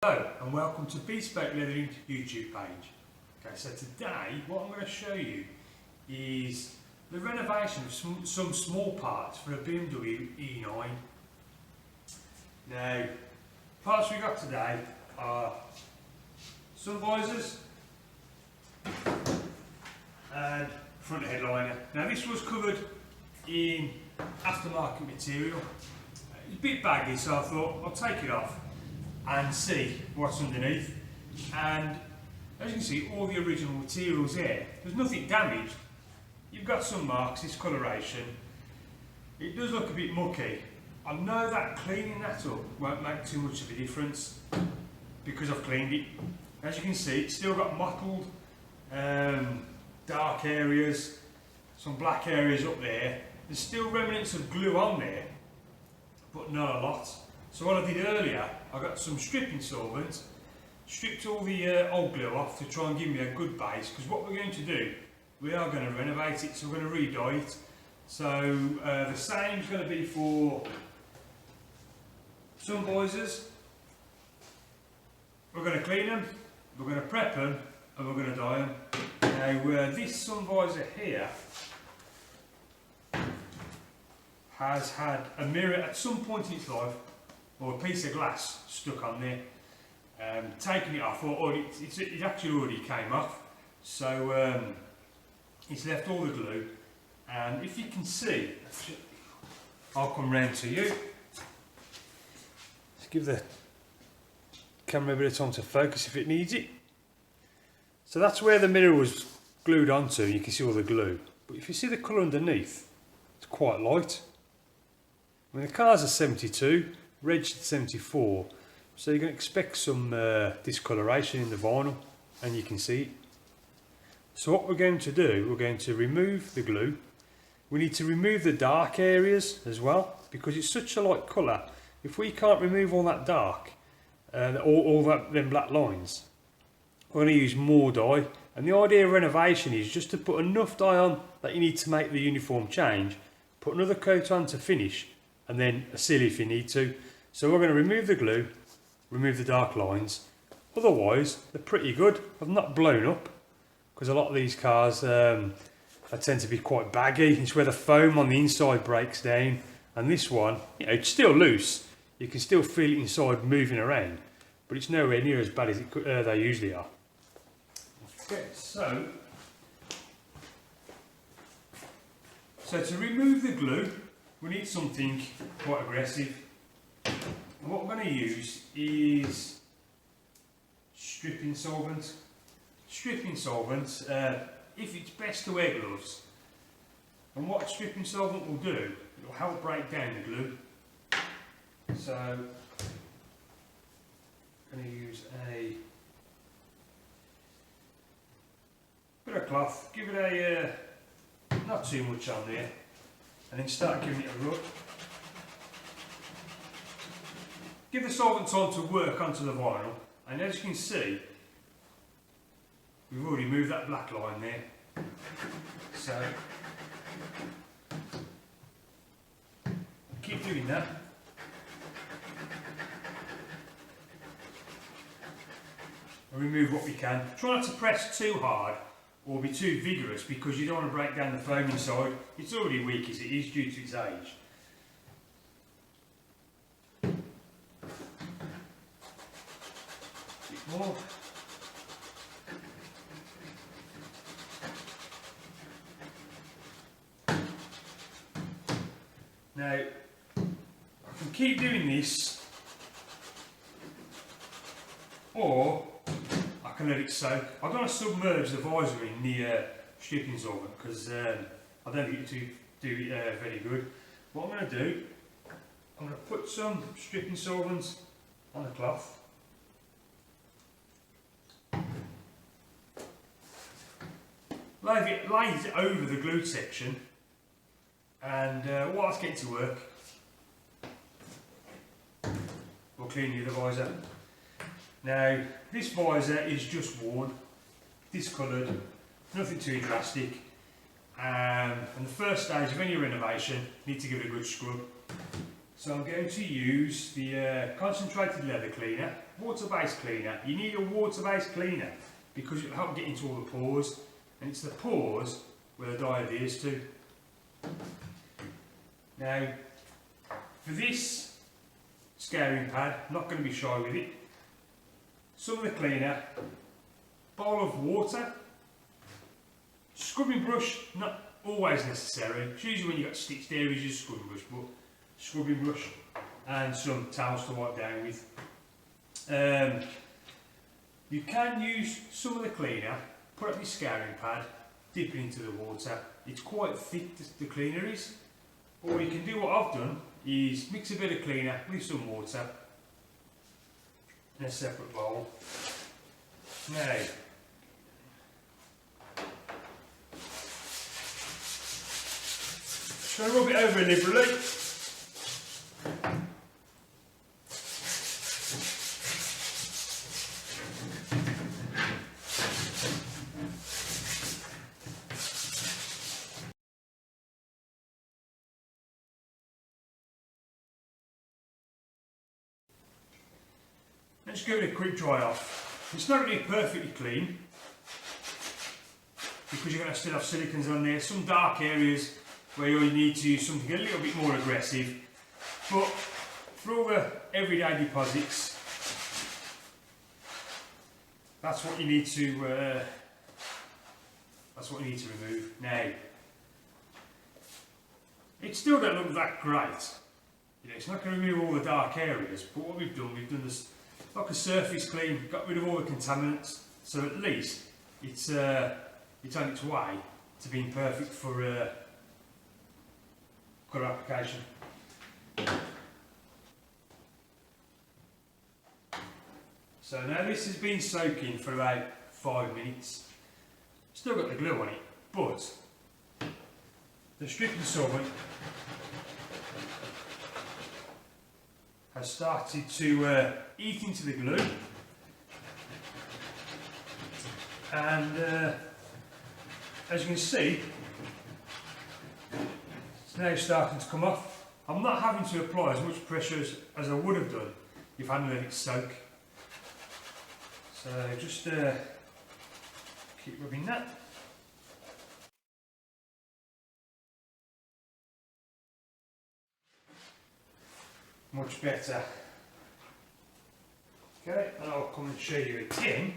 Hello and welcome to Bespoke Leather YouTube page. Okay, so today what I'm going to show you is the renovation of some small parts for a BMW E9. Now, parts we got today are sun visors and front headliner. Now this was covered in aftermarket material. It's a bit baggy, so I thought I'll take it off and see what's underneath. And as you can see, all the original materials there, there's nothing damaged. You've got some marks, discoloration. It does look a bit mucky. I know that cleaning that up won't make too much of a difference because I've cleaned it. As you can see, it's still got mottled dark areas, some black areas up there. There's still remnants of glue on there, but not a lot. So what I did earlier, I got some stripping solvent, stripped all the old glue off to try and give me a good base, because what we're going to do, we are going to renovate it, so we're going to re-dye it. So the same is going to be for sun visors. We're going to clean them, we're going to prep them, and we're going to dye them. Now this sun visor here has had a mirror at some point in its life, or a piece of glass stuck on there. Taking it off, or it actually already came off, so it's left all the glue. And if you can see, I'll come round to you. Let's give the camera a bit of time to focus if it needs it. So that's where the mirror was glued onto. You can see all the glue, but if you see the colour underneath, it's quite light. I mean, the car's a 72. Registered 74, so you're going to expect some discoloration in the vinyl, and you can see it. So what we're going to do, we're going to remove the glue. We need to remove the dark areas as well, because it's such a light colour. If we can't remove all that dark, all them black lines, we're going to use more dye. And the idea of renovation is just to put enough dye on that you need to make the uniform change, put another coat on to finish, and then a seal if you need to. So we're going to remove the glue, remove the dark lines. Otherwise, they're pretty good. I've not blown up, because a lot of these cars they tend to be quite baggy. It's where the foam on the inside breaks down, and this one, you know, it's still loose. You can still feel it inside moving around, but it's nowhere near as bad as they usually are. Okay, so to remove the glue, we need something quite aggressive. And what we're going to use is stripping solvent. Stripping solvent, if it's best to wear gloves. And what stripping solvent will do, it will help break down the glue. So I'm going to use a bit of cloth, give it a not too much on there, and then start giving it a rub. Give the solvent time to work onto the vinyl, and as you can see, we've already moved that black line there. So keep doing that. And remove what we can. Try not to press too hard or be too vigorous, because you don't want to break down the foam inside. It's already weak as it is due to its age. More. Now, I can keep doing this, or I can let it soak. I don't want to submerge the visor in the stripping solvent, because I don't think it do it very good. What I'm going to do, I'm going to put some stripping solvent on the cloth. Lay it over the glued section, and while it's getting to work, we'll clean the other visor. Now, this visor is just worn, discoloured, nothing too drastic, and the first stage of any renovation, you need to give it a good scrub. So I'm going to use the concentrated leather cleaner, water-based cleaner. You need a water-based cleaner because it'll help get into all the pores, and it's the pores where the dye adheres to. Now, for this scouring pad, I'm not going to be shy with it. Some of the cleaner, bowl of water, scrubbing brush, not always necessary. It's usually when you've got stitched areas, you use scrubbing brush, but scrubbing brush and some towels to wipe down with. You can use some of the cleaner, put up your scouring pad, dip it into the water. It's quite thick, the cleaner is. Or you can do what I've done, is mix a bit of cleaner with some water in a separate bowl. Now, just going to rub it over liberally. Let's give it a quick dry off. It's not really perfectly clean because you're going to still have silicons on there. Some dark areas where you need to use something a little bit more aggressive. But for all the everyday deposits, that's what you need to remove. Now, it still don't look that great. You know, it's not going to remove all the dark areas, but what we've done this like a surface clean, got rid of all the contaminants, so at least it's on its way to being perfect for colour application. So now this has been soaking for about 5 minutes. Still got the glue on it, but the stripping solvent has started to eat into the glue, and as you can see, it's now starting to come off. I'm not having to apply as much pressure as I would have done if I hadn't let it soak. So just keep rubbing that. Much better. Okay, and I'll come and show you again.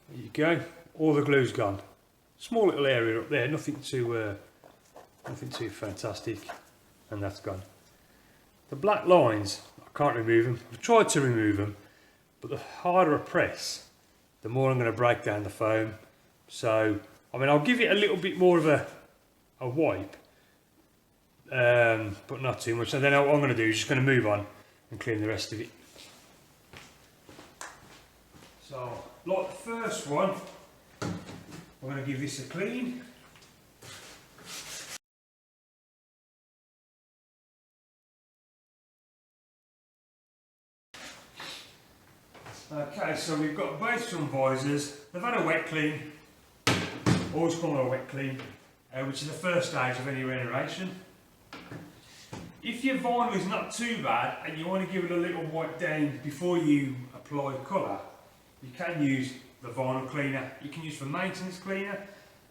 There you go. All the glue's gone. Small little area up there, nothing too fantastic, and that's gone. The black lines, I can't remove them. I've tried to remove them, but the harder I press, the more I'm going to break down the foam. So, I mean, I'll give it a little bit more of a wipe. But not too much. So then what I'm going to do is just going to move on and clean the rest of it. So, like the first one, I'm going to give this a clean. Okay, so we've got both some visors. They've had a wet clean. Always call it a wet clean, which is the first stage of any renovation. If your vinyl is not too bad and you want to give it a little wipe down before you apply colour, you can use the vinyl cleaner. You can use for maintenance cleaner,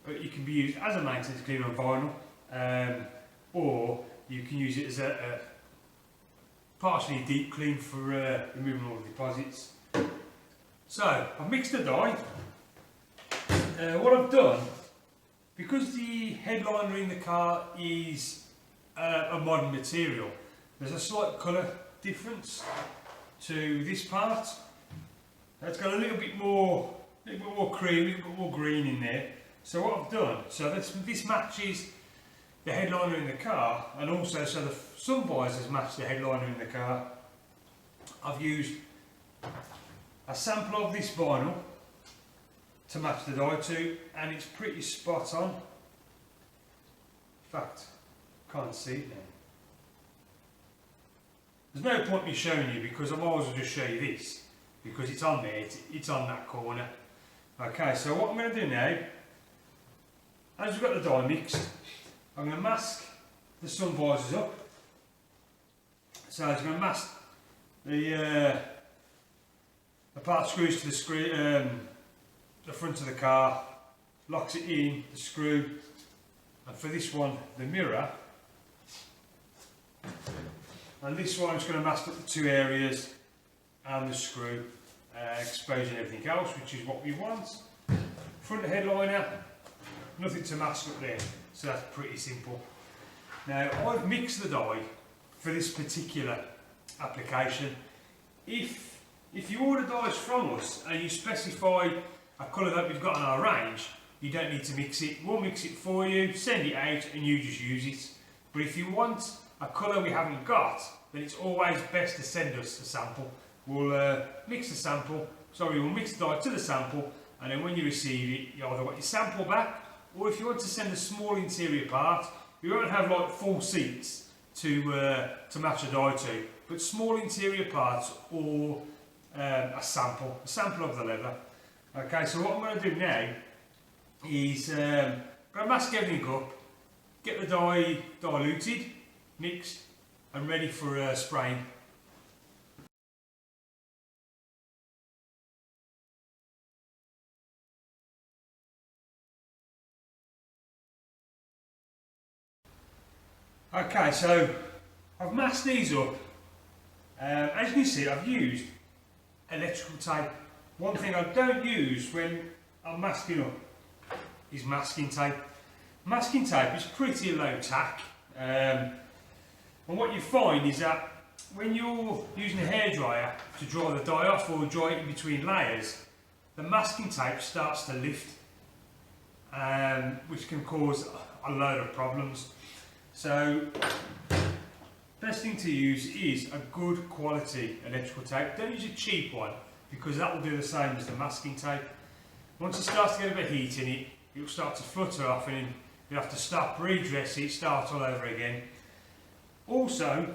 but you can be used as a maintenance cleaner on vinyl, or you can use it as a partially deep clean for removing all the deposits. So I've mixed the dye. What I've done, because the headliner in the car is a modern material, there's a slight colour difference to this part. It's got a little bit more cream, a little bit more green in there. So what I've done, so this matches the headliner in the car, and also so some visors match the headliner in the car. I've used a sample of this vinyl to match the dye to, and it's pretty spot on. In fact, can't see it now. There's no point me showing you because I might as well just show you this, because it's on there, it's on that corner. Okay, so what I'm going to do now, as we've got the dye mixed, I'm going to mask the sun visors up. So it's going to mask the part screws to the the front of the car, locks it in, the screw, and for this one the mirror, and this one's going to mask up the two areas and the screw, exposing everything else, which is what we want. Front headliner, nothing to mask up there, so that's pretty simple. Now I've mixed the dye for this particular application. If you order dyes from us and you specify a colour that we've got in our range, you don't need to mix it. We'll mix it for you, send it out, and you just use it. But if you want a colour we haven't got, then it's always best to send us a sample. We'll mix the sample, we'll mix the dye to the sample, and then when you receive it, you either want your sample back, or if you want to send a small interior part, you won't have like full seats to match a dye to, but small interior parts or a sample of the leather. Okay, so what I'm going to do now is I'm going to mask everything up, get the dye diluted, mixed, and ready for spraying. Okay, so I've masked these up. As you can see, I've used electrical tape. One thing I don't use when I'm masking up is masking tape. Masking tape is pretty low tack, and what you find is that when you're using a hairdryer to dry the dye off or dry it in between layers, the masking tape starts to lift, which can cause a load of problems. So, best thing to use is a good quality electrical tape. Don't use a cheap one, because that will do the same as the masking tape. Once it starts to get a bit of heat in it, it will start to flutter off, and you have to stop, redress it, start all over again. Also,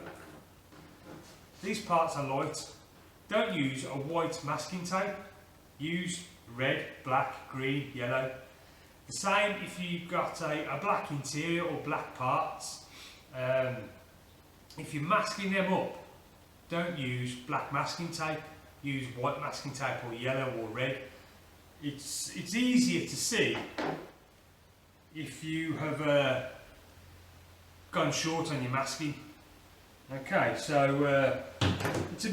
these parts are light. Don't use a white masking tape. Use red, black, green, yellow. The same if you've got a black interior or black parts. If you're masking them up, don't use black masking tape. Use white masking tape or yellow or red. It's easier to see if you have gone short on your masking. Okay, so it's just a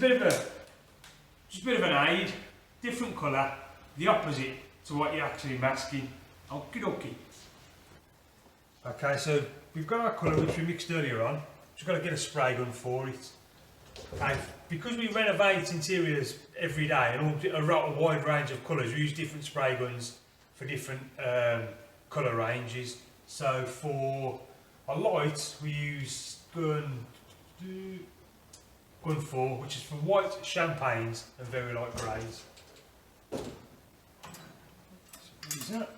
bit of an aid, different colour, the opposite to what you're actually masking. Okie dokie. Okay, so we've got our colour which we mixed earlier on. Just got to get a spray gun for it. Okay, because we renovate interiors every day and a wide range of colours, we use different spray guns for different colour ranges. So for a light, we use gun 4, which is for white champagnes and very light greys. So use that.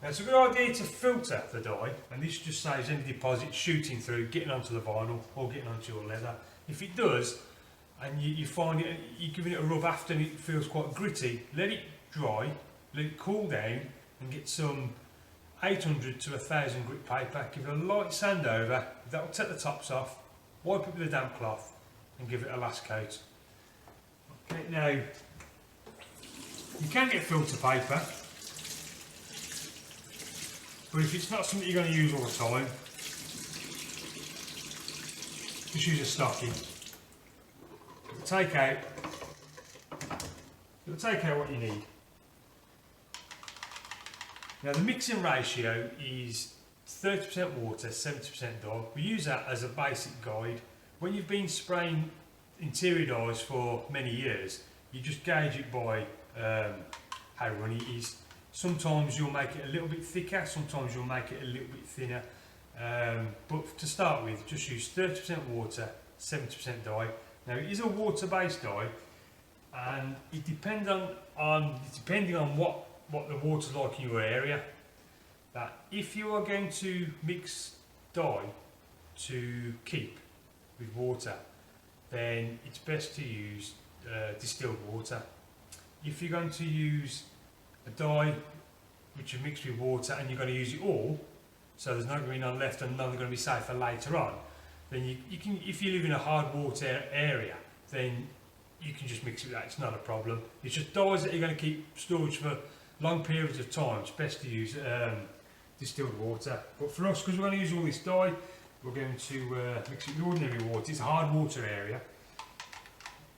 Now it's a good idea to filter the dye, and this just saves any deposit shooting through, getting onto the vinyl or getting onto your leather. If it does, and you find it, you're giving it a rub after and it feels quite gritty, let it dry, let it cool down, and get some 800 to 1000 grit paper, give it a light sand over, that will take the tops off, wipe it with a damp cloth and give it a last coat. Okay, now you can get filter paper, but if it's not something you're going to use all the time, just use a stocking. It'll take out what you need. Now the mixing ratio is 30% water, 70% dye. We use that as a basic guide. When you've been spraying interior dyes for many years, you just gauge it by how runny it is. Sometimes you'll make it a little bit thicker, sometimes you'll make it a little bit thinner. But to start with, just use 30% water, 70% dye. Now it is a water-based dye, and it depending on what the water's like in your area. That if you are going to mix dye to keep with water, then it's best to use distilled water. If you're going to use a dye which you mix with water and you're going to use it all, so there's not going to be none left and none going to be saved for later on, then you can, if you live in a hard water area, then you can just mix it with that, it's not a problem. It's just dyes that you're going to keep storage for long periods of time, it's best to use distilled water. But for us, because we're going to use all this dye, we're going to mix it with ordinary water. It's a hard water area.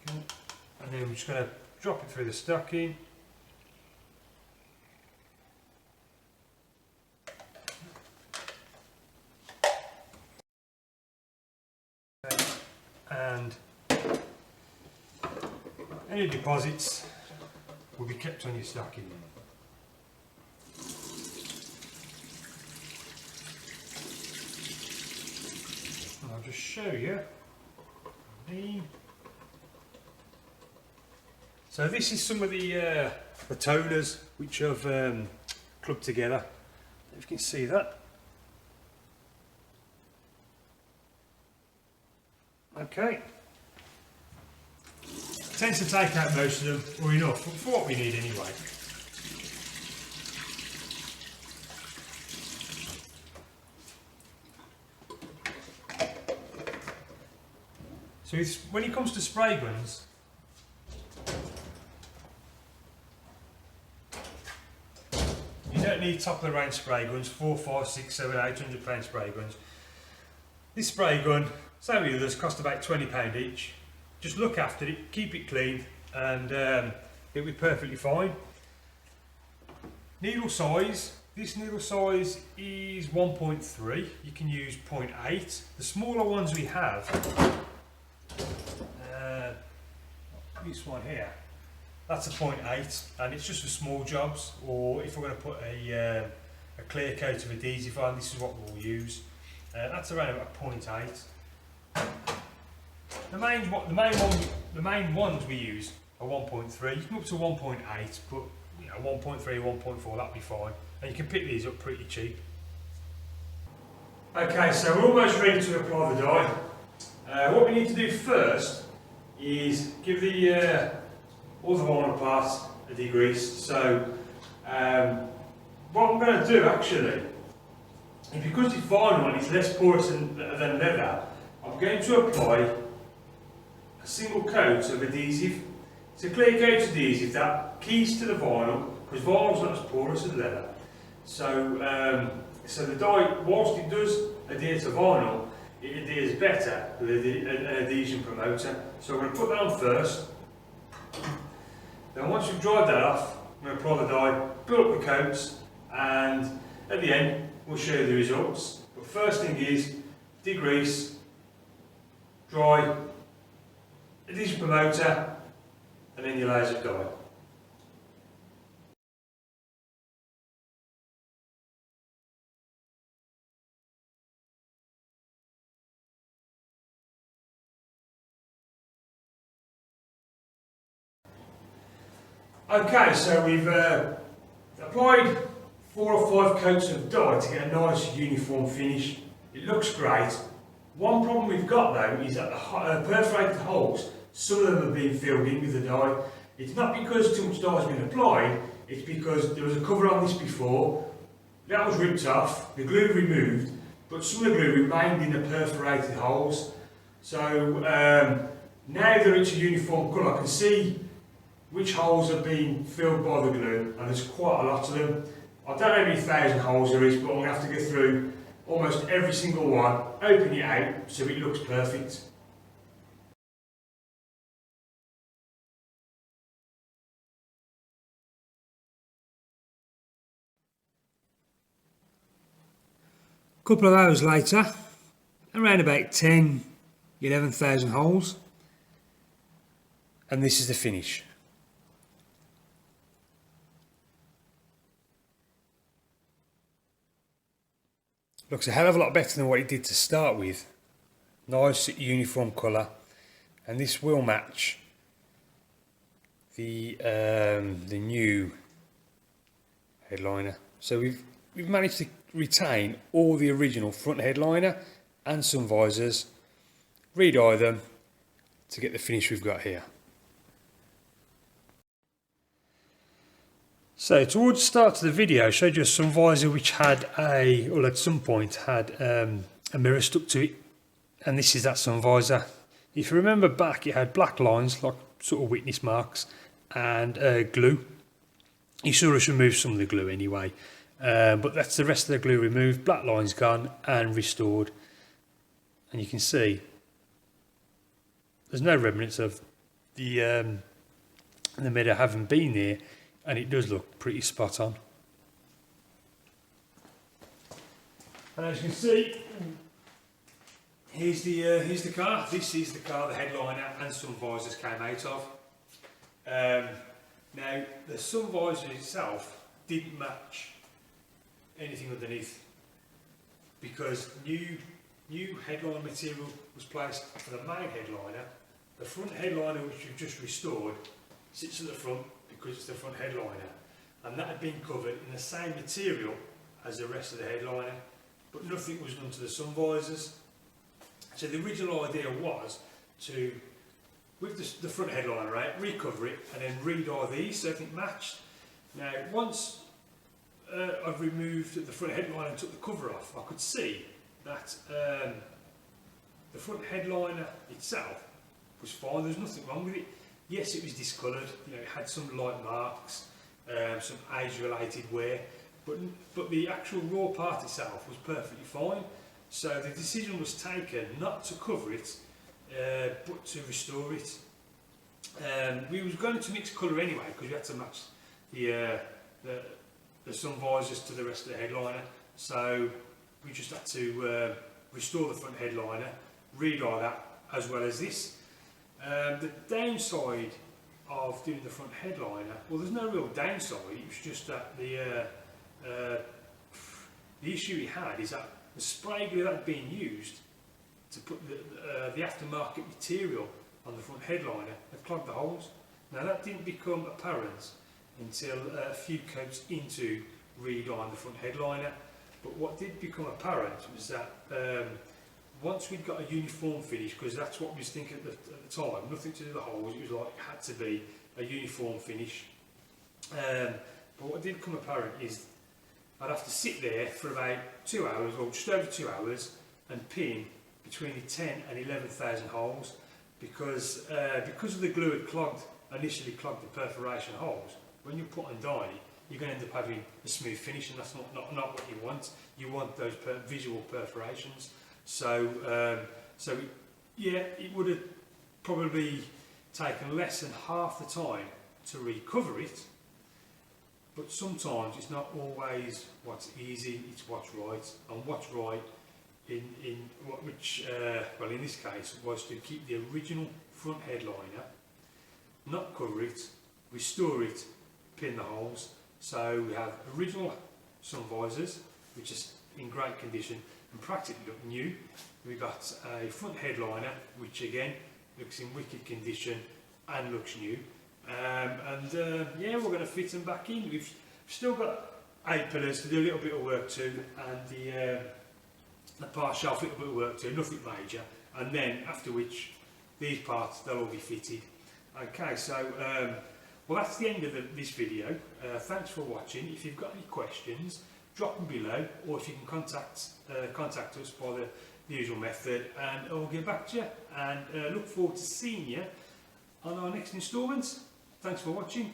Okay. And then we're just going to drop it through the stocking. And any deposits will be kept on your stocking. And I'll just show you. So this is some of the toners which I've clubbed together. If you can see that. Okay. Tends to take out most of them, or enough, for what we need anyway. So when it comes to spray guns, you don't need top of the range spray guns, 4, 5, 6, 7, 800 pound spray guns. This spray gun, same with the others, cost about £20 each. Just look after it, keep it clean, and it'll be perfectly fine. Needle size, this needle size is 1.3, you can use 0.8. The smaller ones we have, this one here, that's a 0.8, and it's just for small jobs, or if we're going to put a clear coat of adhesive on, this is what we'll use. That's around about 0.8. The main ones we use are 1.3. You can up to 1.8, but you know 1.3, 1.4, that'll be fine. And you can pick these up pretty cheap. Okay, so we're almost ready to apply the dye. What we need to do first is give the all the vinyl parts a degrease. So what I'm going to do actually, is because it's vinyl and it's less porous than leather, I'm going to apply a single coat of adhesive. It's a clear coat adhesive that keys to the vinyl, because vinyl's not as porous as leather. So, so the dye, whilst it does adhere to vinyl, it adheres better with an adhesion promoter. So I'm going to put that on first. Then once we've dried that off, I'm going to apply the dye, build up the coats, and at the end we'll show you the results. But first thing is degrease, dry, adhesion promoter, and then your layers of dye. Okay, so we've applied 4 or 5 coats of dye to get a nice uniform finish. It looks great. One problem we've got though is that the perforated holes, some of them have been filled in with the dye. It's not because too much dye has been applied, it's because there was a cover on this before, that was ripped off, the glue removed, but some of the glue remained in the perforated holes. So now that it's a uniform colour, I can see which holes have been filled by the glue, and there's quite a lot of them. I don't know how many thousand holes there is, but I'm going to have to go through almost every single one, open it out so it looks perfect. A couple of hours later, around about 11,000 holes, and this is the finish. Looks a hell of a lot better than what it did to start with. Nice uniform colour, and this will match the new headliner. So we've managed to retain all the original front headliner and some visors, re-dye them to get the finish we've got here. So towards the start of the video, I showed you a sun visor which had at some point had a mirror stuck to it, and this is that sun visor. If you remember back, it had black lines like sort of witness marks and glue. You saw us remove some of the glue anyway, but that's the rest of the glue removed, black lines gone and restored. And you can see there's no remnants of the mirror having been there, and it does look pretty spot on. And as you can see, here's the car. This is the car the headliner and sun visors came out of. Now the sun visor itself didn't match anything underneath, because new headliner material was placed for the main headliner. The front headliner, which we've just restored, sits at the front because it's the front headliner, and that had been covered in the same material as the rest of the headliner, but nothing was done to the sun visors. So the original idea was to, with the front headliner out, recover it and then re-dye these so everything matched. Now once I've removed the front headliner and took the cover off, I could see that the front headliner itself was fine. There's nothing wrong with it. Yes, it was discoloured, you know, it had some light marks, some age-related wear, but the actual raw part itself was perfectly fine. So the decision was taken not to cover it, but to restore it. We was going to mix colour anyway, because we had to match the sun visors to the rest of the headliner. So we just had to restore the front headliner, re-dye that as well as this. The downside of doing the front headliner, well, there's no real downside. It was just that the issue we had is that the spray glue that had been used to put the aftermarket material on the front headliner had clogged the holes. Now that didn't become apparent until a few coats into re-dyeing the front headliner. But what did become apparent was that once we'd got a uniform finish, because that's what we was thinking at the time, nothing to do with the holes, it was like it had to be a uniform finish. But what did become apparent is I'd have to sit there for about 2 hours, or just over 2 hours, and pin between 10 and 11,000 holes, because of the glue had initially clogged the perforation holes. When you put on dyeing it, you're going to end up having a smooth finish, and that's not what you want. You want those visual perforations. So, yeah, it would have probably taken less than half the time to recover it, but sometimes it's not always what's easy, it's what's right. And what's right in this case was to keep the original front headliner, not cover it, restore it, pin the holes. So we have original sun visors, which is in great condition and practically look new. We've got a front headliner, which again looks in wicked condition and looks new. Yeah, we're going to fit them back in. We've still got 8 pillars to do a little bit of work to, and the part shelf a little bit of work to, nothing major. And then after which these parts, they'll all be fitted. Okay, so well, that's the end of this video. Thanks for watching. If you've got any questions, drop them below, or if you can contact us by the usual method, and I'll get back to you. And look forward to seeing you on our next instalments. Thanks for watching.